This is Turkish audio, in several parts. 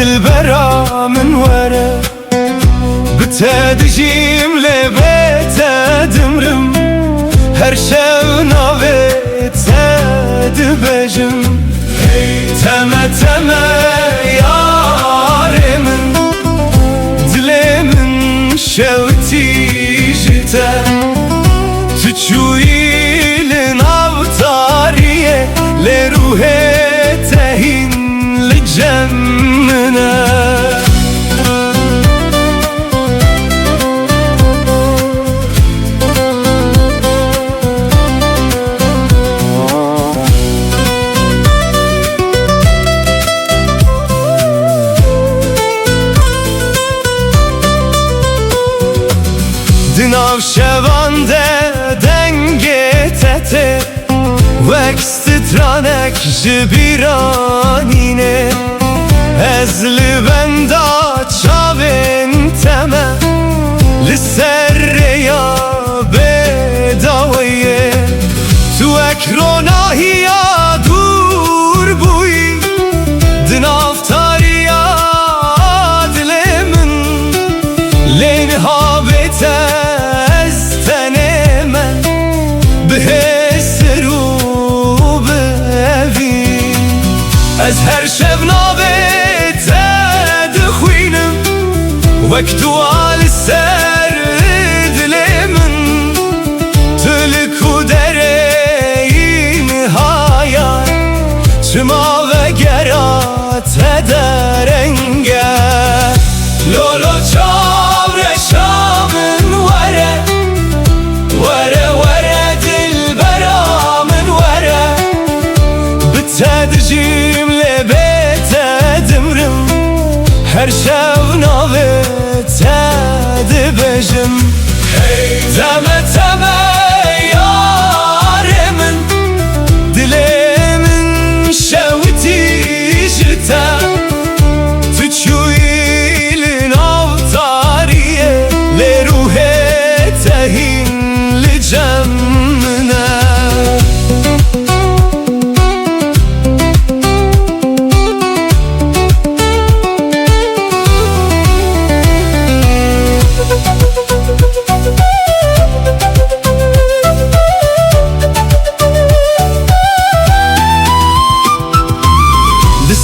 دلبرا من وره بتدجيم لبيت دمرم هر شو ناويت دبجم تمه تمه ياري من دلي من شوتي جتا تشوي لناوتاريه لروحي تهين لجمنا دناو شوانده دنگه تته وکسترانک جبیرانینه از لبندا چاوین تمه لسر یا بداویه تو اکروناهی یا دور بوی دنافتاری یا دل من لین ها بیته از هر شب ناویت دخوینم وقتو آل سر دل من تلکو درین هایا چما و گرات درنگه لولو چاور شامن وره وره وره دل برا من وره بتدجیم هر شو ناویت دبجم تمه تمه یاری من دلی من شوتی جتا تو چوی لناوتاریه لروحی تهین لجمنا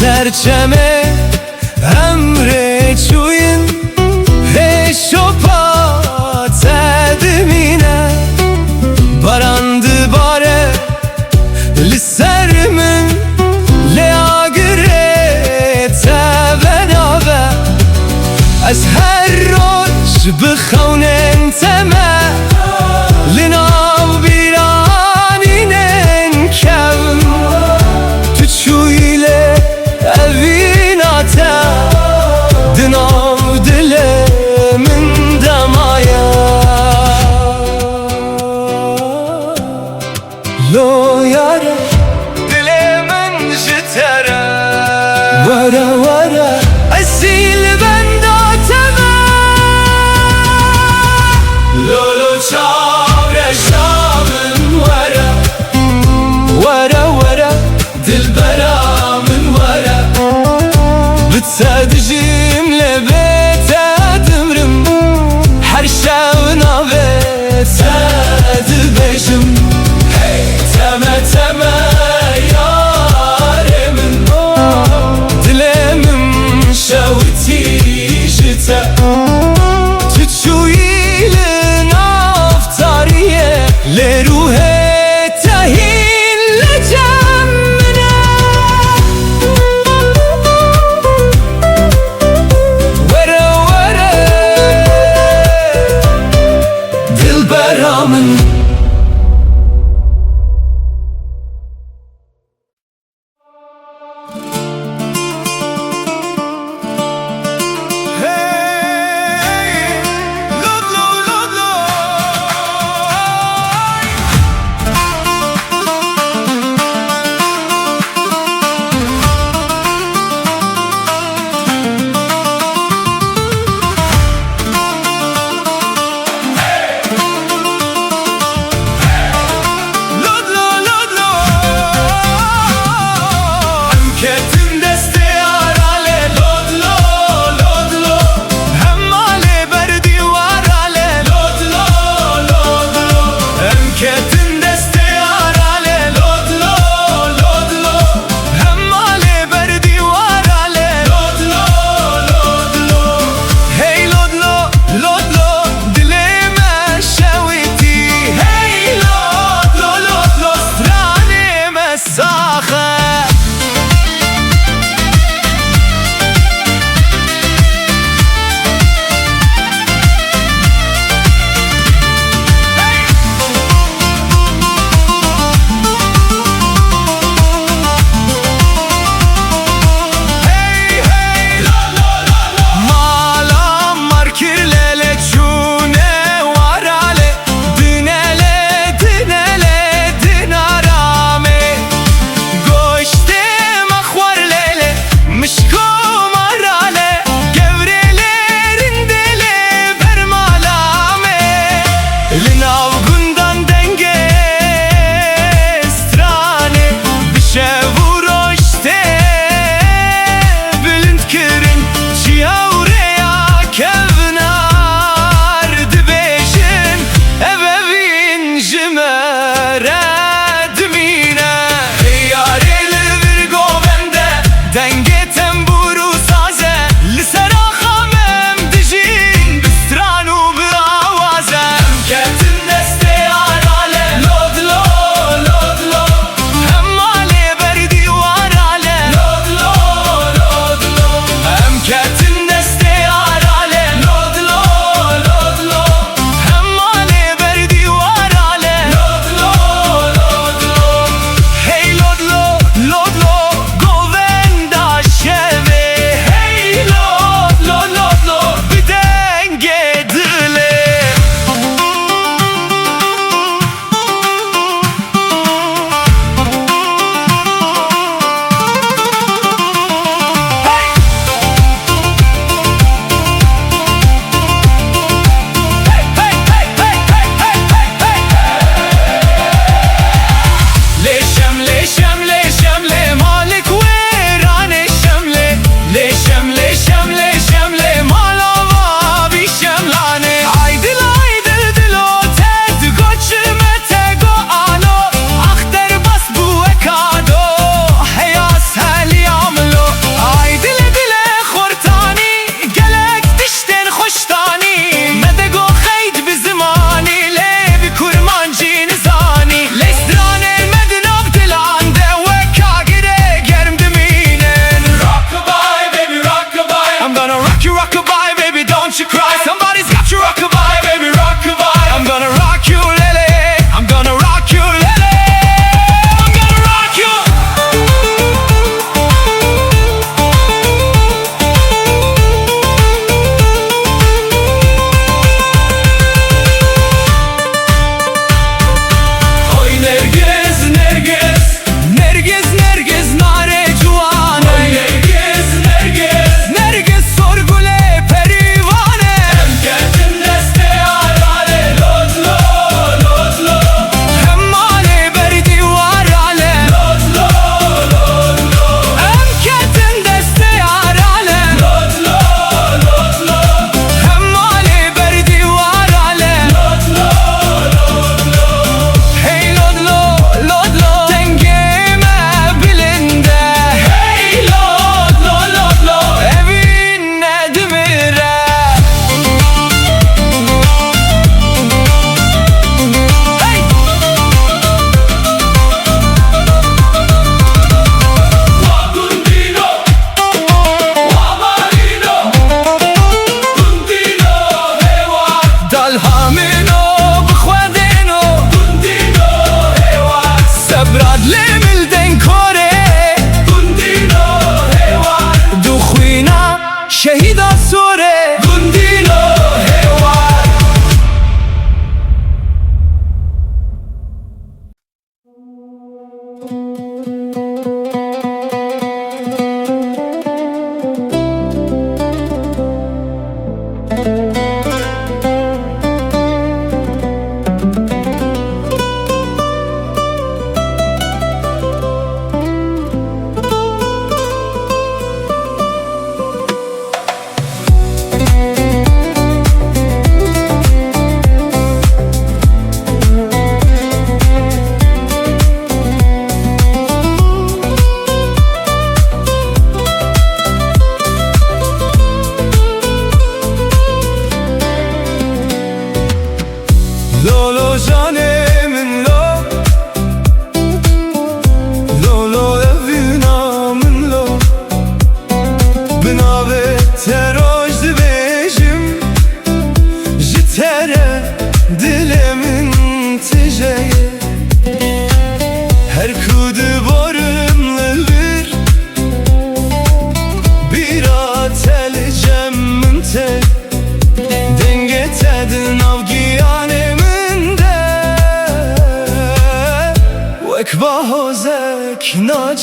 سرچمه امره چوین هشوپا تدمینه باراند باره لسر من لیاگره تبناوه از هر روز بخونن تمه لناو بیرانینن کم تو چویله اویناتا دناو دل من دمایا لو یاره دل من جتره وره وره اصیل بنداتمه لولو چاوره شامن وره وره وره دل برا بتدجيم لبيت دمرم هر شو ناويت دبجم تمه تمه ياري من دلي من شوتي جتا تشوي لنافتاريه لروحي تهين لجمنا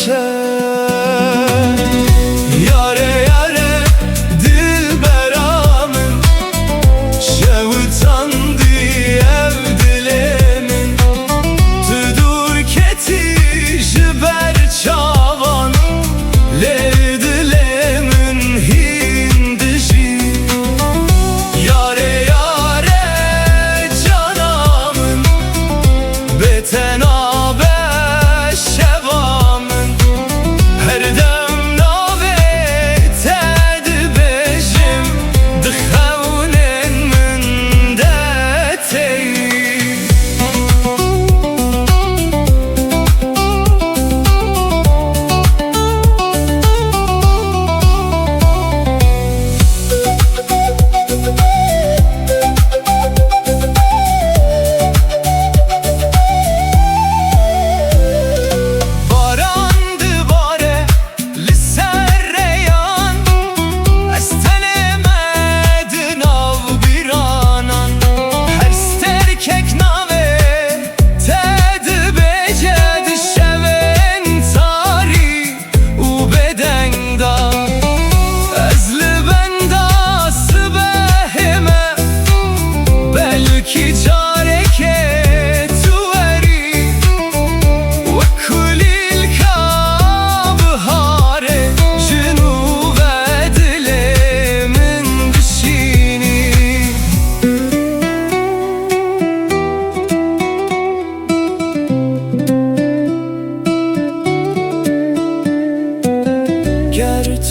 Yare yare dilberamın şevutandı ev dilemin tüdur keti jiber çavan lev dilemin hindişi yare yare canamın beten abe şevamın her dem nave ted bejim dıxevnen min detey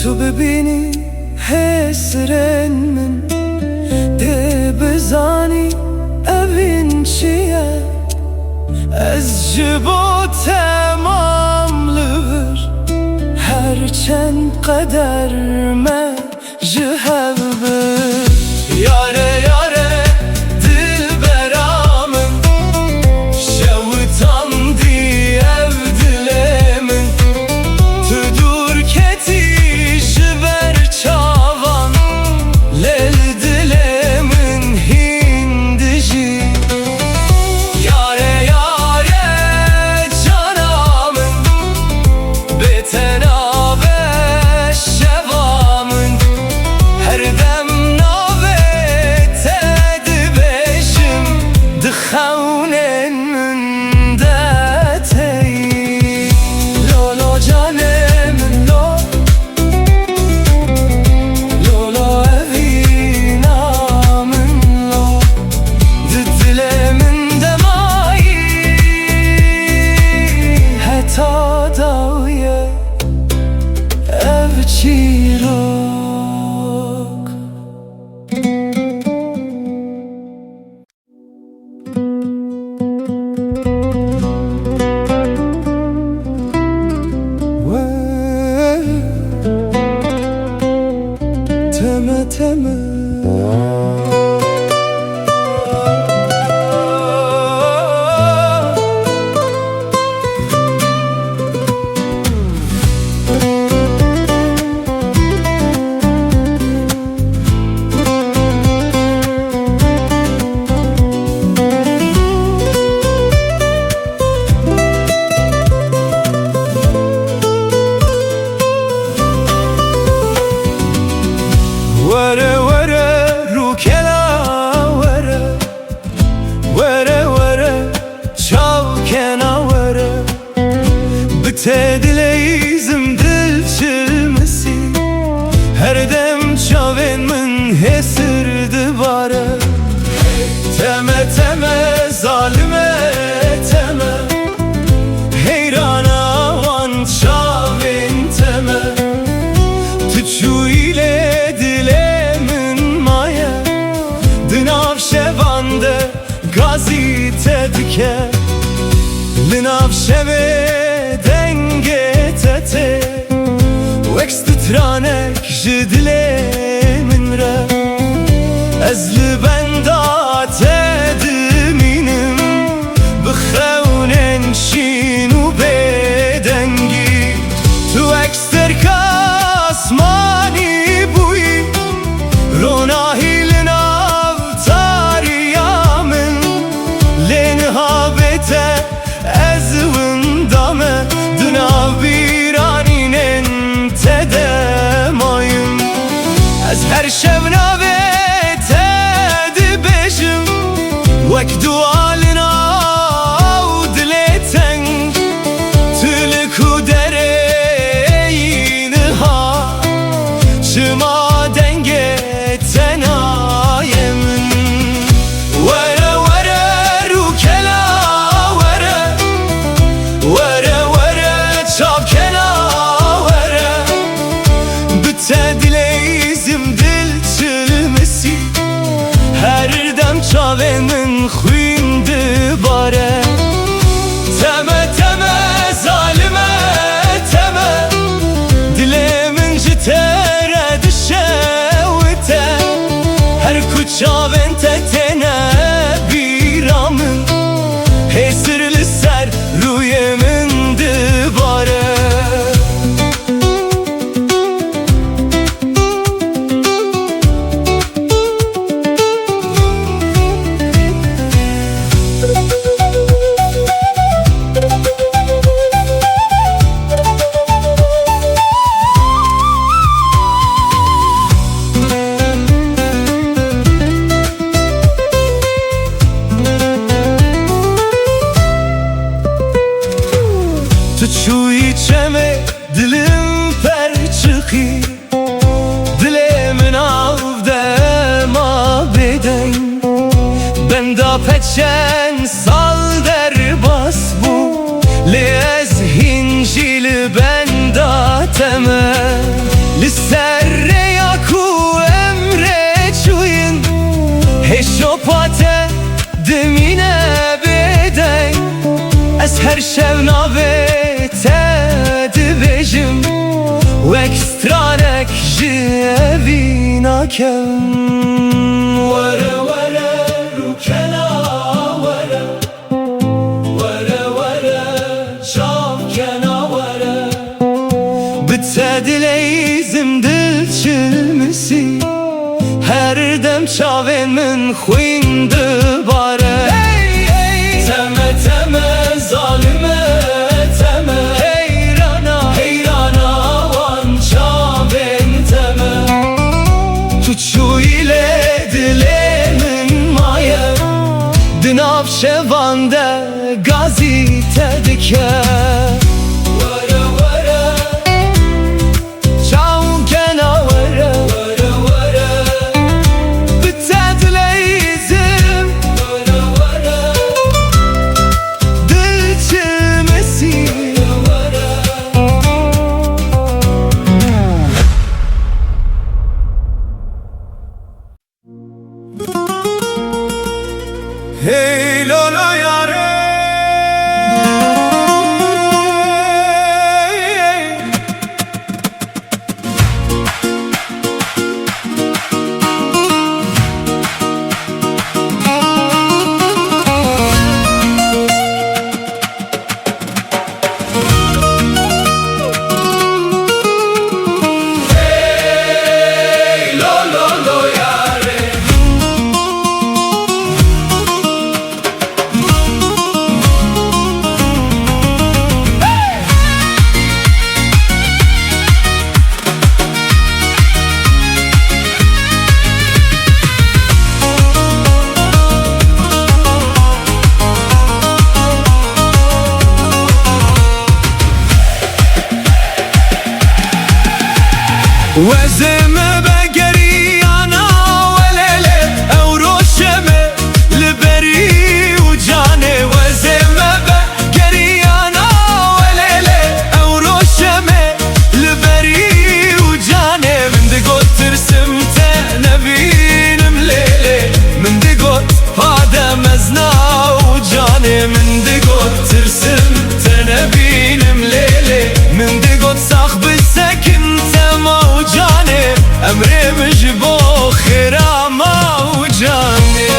تو ببینی حسرن من ده بزانی اوین چیه از جبو تماملور هر چند قدر ما جهب بر yare yare dilberamın şevutandı ev dilemin tüdur keti jiber çavan lel dilemin hindişi yare yare canamın beten abe şevamın her dem nave ted bejim dıxevnen min detey lolo canemin lo lolo evinamın lo dilemin demayi حتی داوی او چیراک تمه تمه Vere vere rukela vere Vere vere çavkena vere Bite dileyizim dil çilmesi Her dem çavin min hesirdi bare Teme teme zalime teme Heyrana van çavin teme Tüçü ile Şevande gazite dike Linav şeve denge tete Vekst tranek jidile minre Ezli benda tediminim Bıxevnen şinu bedengi Tu ekster kasmani buyi Ronahi ez windame dunavi her şevnave dibêjim wek dualina û dilê teng tu li ku dereyî niha çima dengê tenayê min were were rûkela were were were çavkela were bi te dileyîzim dil çilmisî her dem çavên min xwîn dibare teme teme zalime teme dilê min ji te re dişewite her ku çavên te têne bîra min hêsir li ser rûyê min dibare Tu çûyî çemê dilim per çıxî dilê min av de ma bêdeng benda peçen sal derbas bû lê ez hîn jî li benda teme li ser rêya ku em rê çûyîn hêşopa te dimîne bêdeng ez her şev navê te dibêjim wek stranek ji evî nakem were were rûkela were were were çavkena were bi te dileyîzim dil çilmisî her dem çavên min xwîn dibare teme teme zalime teme heyrana heyrana wan çavên teme tu çûyî lê dilê min maye di nav şevan de gazî te dike were were çavkena were were were bi te dileyîzim were were dil çilmisî hey lolo yare وزمه بگریانا ولله او روشمه لبری و جانه وزمه بگریانا ولله او روشمه لبری و جانه من دی گوت ترسم ته نبینم لیله من دی گوت آدم ازنا و جانه من دی گوت ترسم ته نبینم لیله من دی گوت ساخ بسکن موجانه امري مجبو خيرا موجانه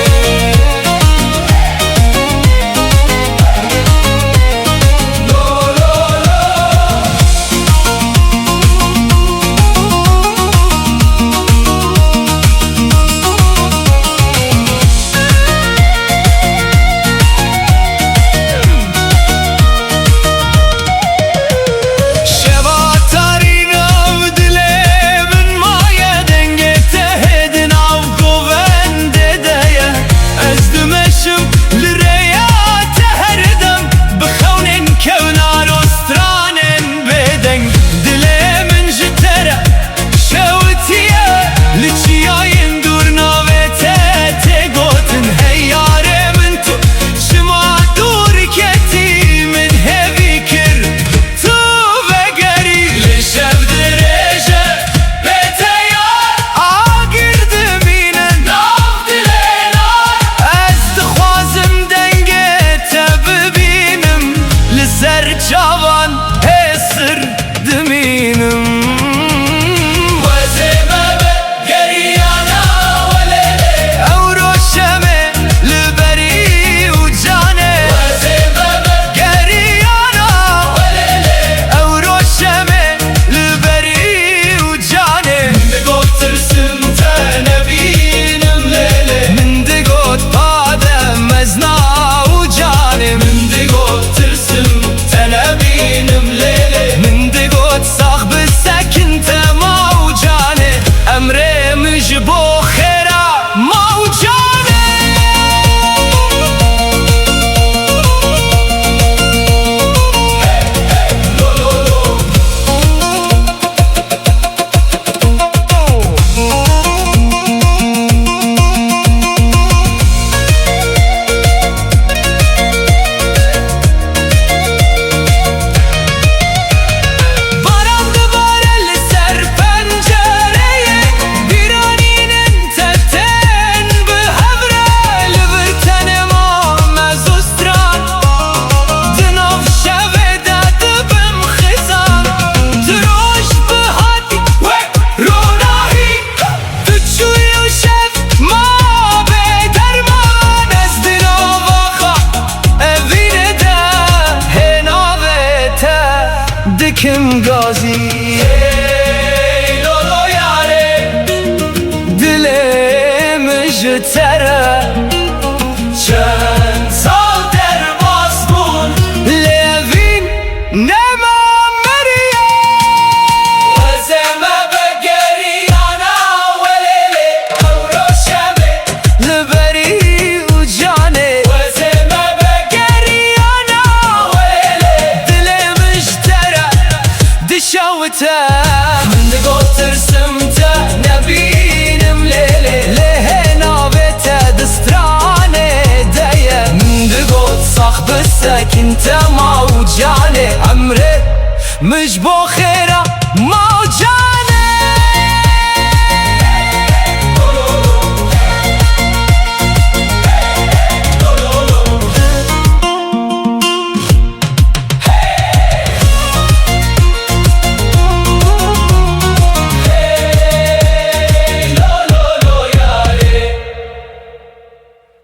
مش